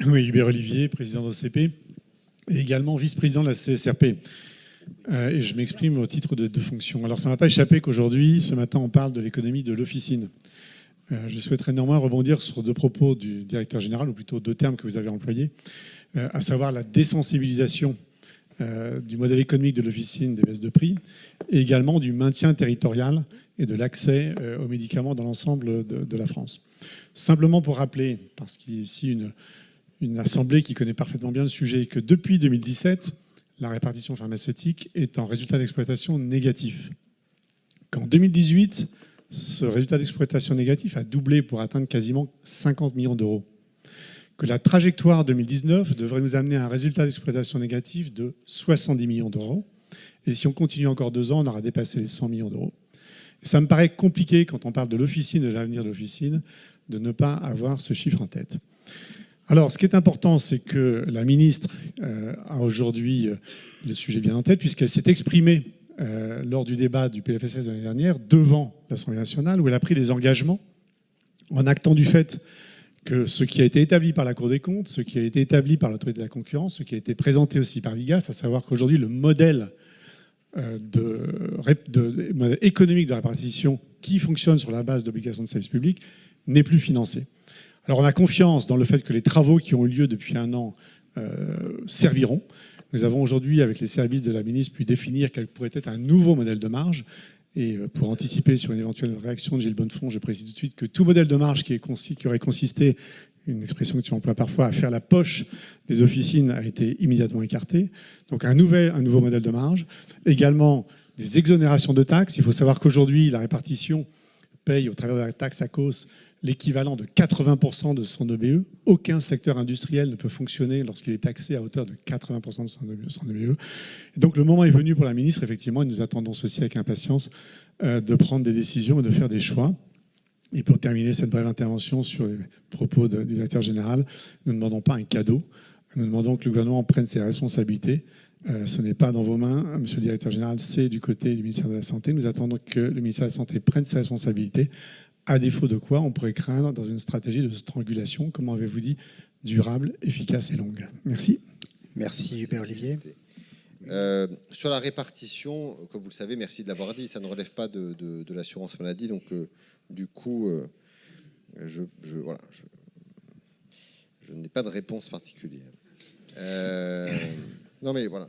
Oui, Hubert Olivier, président de l'OCP, et également vice-président de la CSRP. Et je m'exprime au titre de deux fonctions. Alors, ça ne m'a pas échappé qu'aujourd'hui, ce matin, on parle de l'économie de l'officine. Je souhaiterais néanmoins rebondir sur deux propos du directeur général, ou plutôt deux termes que vous avez employés, à savoir la désensibilisation du modèle économique de l'officine des baisses de prix, et également du maintien territorial et de l'accès aux médicaments dans l'ensemble de la France. Simplement pour rappeler, parce qu'il y a ici une assemblée qui connaît parfaitement bien le sujet, que depuis 2017, la répartition pharmaceutique est en résultat d'exploitation négatif. Qu'en 2018, ce résultat d'exploitation négatif a doublé pour atteindre quasiment 50 millions d'euros. Que la trajectoire 2019 devrait nous amener à un résultat d'exploitation négatif de 70 millions d'euros. Et si on continue encore 2 ans, on aura dépassé les 100 millions d'euros. Et ça me paraît compliqué, quand on parle de l'officine, de l'avenir de l'officine, de ne pas avoir ce chiffre en tête. Alors, ce qui est important, c'est que la ministre a aujourd'hui le sujet bien en tête, puisqu'elle s'est exprimée lors du débat du PLFSS de l'année dernière devant l'Assemblée nationale, où elle a pris des engagements en actant du fait que ce qui a été établi par la Cour des comptes, ce qui a été établi par l'autorité de la concurrence, ce qui a été présenté aussi par l'IGAS, à savoir qu'aujourd'hui, le modèle économique de répartition qui fonctionne sur la base d'obligations de service public n'est plus financé. Alors on a confiance dans le fait que les travaux qui ont eu lieu depuis 1 an serviront. Nous avons aujourd'hui, avec les services de la ministre, pu définir quel pourrait être un nouveau modèle de marge. Et pour anticiper sur une éventuelle réaction de Gilles Bonnefond, je précise tout de suite que tout modèle de marge qui aurait consisté, une expression que tu emploies parfois, à faire la poche des officines a été immédiatement écarté. Donc un nouveau modèle de marge. Également des exonérations de taxes. Il faut savoir qu'aujourd'hui, la répartition paye au travers de la taxe ACOS l'équivalent de 80% de son EBE. Aucun secteur industriel ne peut fonctionner lorsqu'il est taxé à hauteur de 80% de son EBE. Et donc le moment est venu pour la ministre, effectivement, et nous attendons ceci avec impatience, de prendre des décisions et de faire des choix. Et pour terminer cette brève intervention sur les propos du directeur général, nous ne demandons pas un cadeau, nous demandons que le gouvernement prenne ses responsabilités. Ce n'est pas dans vos mains, monsieur le directeur général, c'est du côté du ministère de la Santé. Nous attendons que le ministère de la Santé prenne ses responsabilités. À défaut de quoi, on pourrait craindre dans une stratégie de strangulation, comme avez-vous dit, durable, efficace et longue. Merci. Merci Hubert Olivier. Sur la répartition, comme vous le savez, merci de l'avoir dit, ça ne relève pas de l'assurance maladie, donc du coup, je n'ai pas de réponse particulière. Non mais voilà,